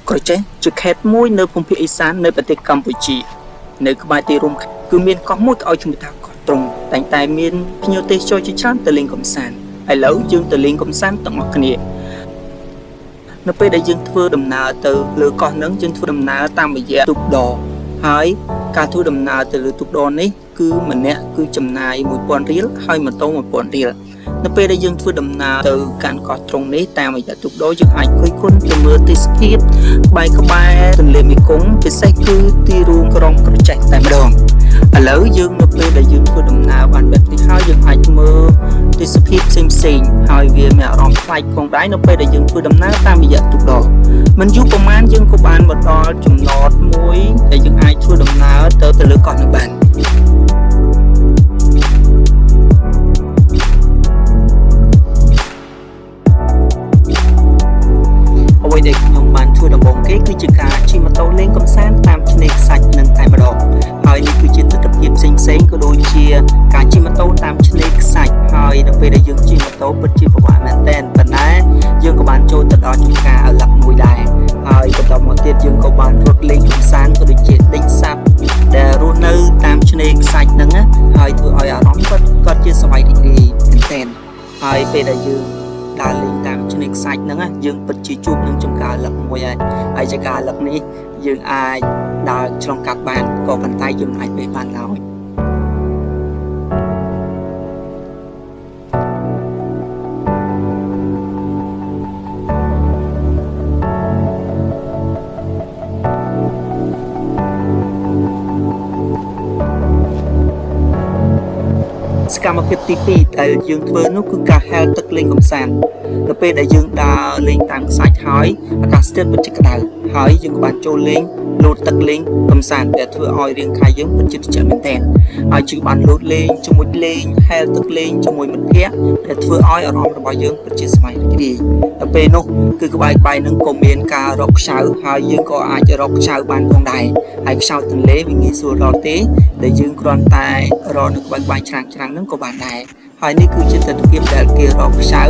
ក្រចេះជាខេត្តមួយនៅភូមិភាគឦសាននៅប្រទេសកម្ពុជានៅក្បែរទីរួមគឺមានកោះមួយឲ្យឈ្មោះថាកោះត្រង់តែងតែមានភ្ញៀវទេសចរជាច្រើនទៅលេងកម្សាន្តឥឡូវយើងទៅលេងកម្សាន្តទាំងអស់គ្នានៅពេលដែលយើងធ្វើដំណើរទៅលើកោះនឹងយើងធ្វើដំណើរតាមរយៈទូកដរហើយការធ្វើដំណើរទៅលើទូកដរនេះគឺម្នាក់គឺចំណាយ 1000 រៀលហើយម៉ូតូ 1000 រៀលនៅពេលដែលយើងធ្វើដំណើរទៅកាន់កោះត្រង់នេះតាមរយៈទូកដរយើងអាចគយគន់ទៅមើលទេសភាពក្បែរទន្លេមេគង្គពិសេសគឺទីរួមក្រុងក្រចេះតែម្ដងឥឡូវយើងនៅពេលដែលយើងធ្វើដំណើរបានបែបនេះហើយយើងអាចមើលទេសភាពផ្សេងៗហើយវាមានអារម្មណ៍ប្លែកផងដែរនៅពេលដែលយើងធ្វើដំណើរតាមរយៈទូកដរមិនយូរប៉ុន្មានយើងក៏បានមកដល់ចំណតមួយដែលយើងអាចធ្វើដំណើរទៅលើកោះនោះបានអ្វីដែលខ្ញុំបានធ្វើដំបូងគេគឺជាការជិះម៉ូតូលេងកម្សាន្តតាមឆ្នេរខ្សាច់នឹងតែម្ដងហើយនេះគឺជាទស្សនវិជ្ជាផ្សេងៗក៏ដូចជាការជិះម៉ូតូតាមឆ្នេរខ្សាច់ហើយនៅពេលដែលយើងជិះម៉ូតូពិតជាពិបាកមែនទែនប៉ុន្តែយើងក៏បានចូលទៅដល់ចំការឪឡឹកមួយដែរហើយបន្តមកទៀតយើងក៏បានរត់លេងកម្សាន្តក៏ដូចជាដេញសត្វដែលរស់នៅតាមឆ្នេរខ្សាច់ហ្នឹងហើយធ្វើឲ្យអារម្មណ៍គាត់ជាសប្បាយរីករាយមែនទែនហើយពេលដែលយើងដើរលេងតាមឆ្នេរខ្សាច់ហ្នឹងយើងពិតជាជួបនឹងចំការឪឡឹកមួយហើយចំការឪឡឹកនេះយើងអាចដើរឆ្លងកាត់បានក៏ប៉ុន្តែយើងអាចពេលបានឡើយសកម្មភាពទី2ដែលយើងធ្វើនោះគឺការហែលទឹកលេងកម្សាន្តនៅពេលដែលយើងដើរលេងតាមខ្សាច់ហើយអាកាសធាតុពិតជាក្តៅហើយយើងក៏បានចូលលេងលោតទឹកលេងកម្សាន្តដែលធ្វើឲ្យរាងកាយយើងពិតជាត្រជាក់មែនទែនហើយយើងបានលោតលេងជាមួយលេងហែលទឹកលេងជាមួយមិត្តភ័ក្តិដែលធ្វើឲ្យអារម្មណ៍របស់យើងពិតជាសប្បាយរីករាយដល់ពេលនោះគឺក្បែរនឹងក៏មានការរកខ្ចៅហើយយើងក៏អាចរកខ្ចៅបានផងដែរហើយខ្ចៅទន្លេវាងាយស្រួលរកទេដែលយើងគ្រាន់តែរកនៅក្បែរច្រាំងហ្នឹងក៏បានដែរហើយនេះគឺជាទស្សនវិជ្ជាដែលគេរកខ្ចៅ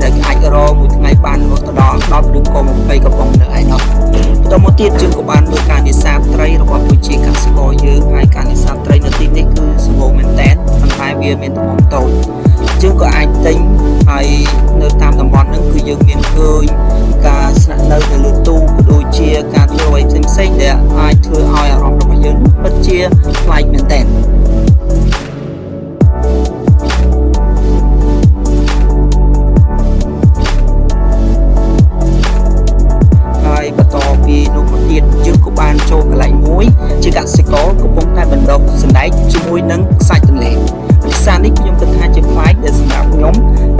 ដែលអាចរកមួយថ្ងៃបានមកដល់10ឬក៏20កំប៉ុងនៅឯនោះបន្តមកទៀតយើងក៏បានមើលការនេសាទត្រីរបស់ប្រជាកសិករយើងហើយការនេសាទត្រីនៅទីនេះគឺសម្បូរមែនទែនប៉ុន្តែវាមានទំហំតូចយើងក៏អាចទិញហើយនៅតាមតំបន់ហ្នឹងគឺយើងមានឃើញការស្នាក់នៅលើទូក៏ដូចជាការធ្វើអ្វីផ្សេងៗដែលអាចធ្វើឲ្យអារម្មណ៍របស់យើងពិតជាប្លែកមែនទែនយើងក៏បានចូលកន្លែងមួយជាកសិករកំពុងតែបណ្ដុះសណ្តែកជាមួយនឹងខ្សាច់ទន្លេវិសានេះខ្ញុំគិតថាជាផ្នែកដែលសម្រាប់ខ្ញុំ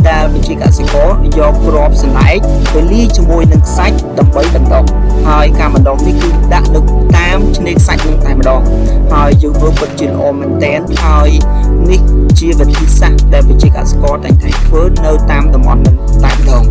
ដែលជាកសិករយកគ្រាប់សណ្តែកទៅលាយជាមួយនឹងខ្សាច់ដើម្បីបណ្ដុះហើយការបណ្ដុះនេះគឺដាក់នៅតាមឆ្នេរខ្សាច់នឹងតែម្ដងហើយយើងធ្វើពិតជាល្អមែនទែនហើយនេះជាវិធីសាស្ត្រដែលជាកសិករតែងតែធ្វើនៅតាមតំបន់នឹងតែម្ដង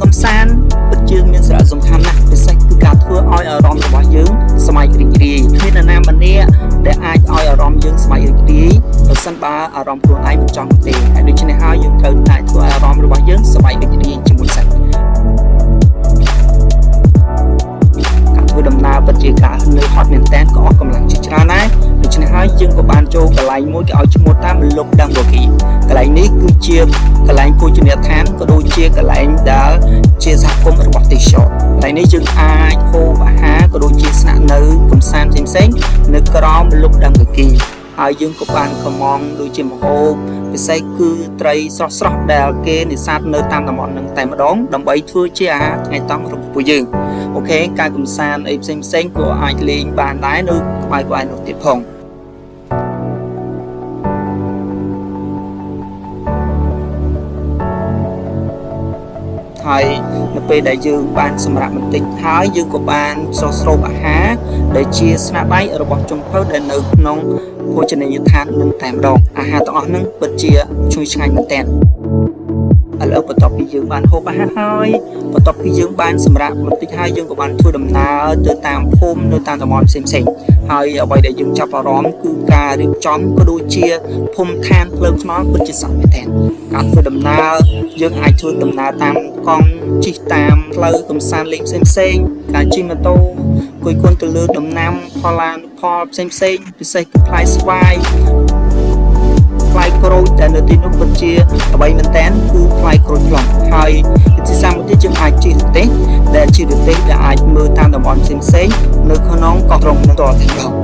កំសាន្តពិតជាមានសារៈសំខាន់ណាស់ពិសេសគឺការធ្វើឲ្យអារម្មណ៍របស់យើងសប្បាយរីករាយគ្មាននរណាម្នាក់ដែលអាចឲ្យអារម្មណ៍យើងសប្បាយរីករាយបើសិនបើអារម្មណ៍ខ្លួនឯងមិនចង់ទេហើយដូច្នេះហើយយើងត្រូវតែធ្វើឲ្យអារម្មណ៍របស់យើងសប្បាយរីករាយជាមុនសិនការធ្វើដំណើរពិតជាការនៅហត់មែនតើក៏អស់កម្លាំងជាច្រើនដែរដូច្នេះហើយយើងក៏បានចូលកន្លែងមួយគេឲ្យឈ្មោះថាមលុបដាំរគីកន្លែងនេះគឺជាកន្លែងភោជនីយដ្ឋានក៏ដូចជាកន្លែងដែលជាសហគមន៍របស់ទេសចរកន្លែងនេះយើងអាចហូបអាហារក៏ដូចជាស្នាក់នៅកម្សាន្តផ្សេងៗនៅក្រោមមលុបដាំរគីហើយយើងក៏បានកម្មង់ដូចជាម្ហូបពិសេសគឺត្រីស្រស់ៗដែលគេនេសាទនៅតាមតំបន់នឹងតែម្ដងដើម្បីធ្វើជាអាហារថ្ងៃតង់របស់ពួកយើងអូខេការកម្សាន្តអីផ្សេងៗក៏អាចលេងបានដែរនៅក្បែរនោះទៀតផងហើយនៅពេលដែលយើងបានសម្រាប់បន្តិចហើយយើងក៏បានស្រូបអាហារដែលជាស្នាដៃរបស់ចុងភៅដែលនៅក្នុងភោជនីយដ្ឋាននឹងតែម្ដងអាហារទាំងអស់ហ្នឹងពិតជាឈ្ងុយឆ្ងាញ់មែនទែន ដ ឥឡូវបន្ទាប់ពីយើងបានហូបអាហារហើយបន្ទាប់ពីយើងបានសម្រាប់បន្តិចហើយយើងក៏បានធ្វើដំណើរទៅតាមភូមិនៅតាមតំបន់ផ្សេងៗហើយអ្វីដែលយើងចាប់អារម្មណ៍គឺការរៀបចំក៏ដូចជាភូមិឋានភ្លើងថ្នល់ពិតជាស័ក្តិមែនទែនការធ្វើដំណើរយើងអាចធ្វើដំណើរតាមកង់ជិះតាមផ្លូវកំសាន្តលេងផ្សេងៗការជិះម៉ូតូគយគន់ទៅលើដំណាំផលឡានផលផ្សេងៗពិសេសគឺផ្លែស្វាយផ្លែក្រូចដែលនៅទីនោះពិតជាអ្វីមែនតើគឺផ្លែក្រូចខ្លះហើយជាសាមញ្ញយើងអាចជិះរទេះដែលជិះរទេះដែលអាចមើលតាមតំបន់ផ្សេងៗនៅក្នុងកោះត្រង់នឹងតទៅដល់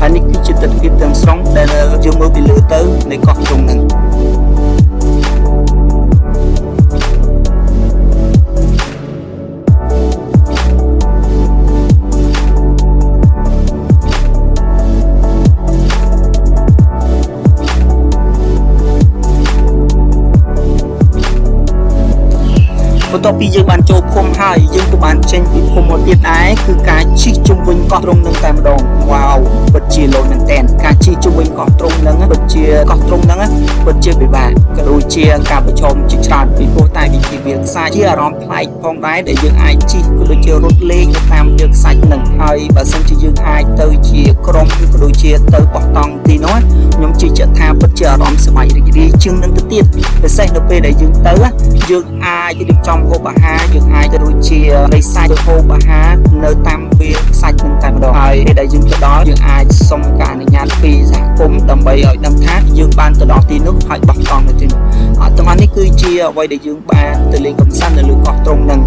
ហើយនេះគឺជាទស្សនវិជ្ជាទាំងស្រុងដែលយើងមើលពីលើទៅនៃកោះត្រង់នឹងបន្ទាប់ពីយើងបានចូលភូមិហើយយើងក៏បានចេញពីភូមិមកទៀតដែរគឺការជិះជុំវិញកោះត្រង់នឹងតែម្ដងវ៉ាវពិតជាលោមែនតើការជិះជុំវិញកោះត្រង់នឹងពិតជាកោះត្រង់នឹងពិតជាពិបាកក៏ដូចជាការប្រឈមជាច្រើនពីព្រោះតែវិធីវាខ្សែជាអារម្មណ៍ប្លែកផងដែរដែលយើងអាចជិះក៏ដូចជារត់លេងទៅតាមវាខ្សាច់នឹងហើយបើសិនជាយើងអាចទៅជាក្រុមក៏ដូចជាទៅបោះតង់ទីនោះខ្ញុំជឿជាក់ថាពិតជាអារម្មណ៍សប្បាយរីករាយជាងនឹងទៅទៀតពិសេសនៅពេលដែលយើងទៅយើងអាចរៀបចំហូបអាហារយើងអាចទៅដូចជានៃសាច់ទៅហូបអាហារនៅតាមវាខ្សាច់នឹងតែម្ដងហើយពេលដែលយើងទៅដល់យើងអាចសុំការអនុញ្ញាតពីសហគមន៍ដើម្បីឲ្យដឹងថាយើងបានទៅដល់ទីនោះហើយបោះតង់នៅទីនោះទាំងអស់នេះគឺជាអ្វីដែលយើងបានទៅលេងកម្សាន្តនៅលើកោះត្រង់នឹង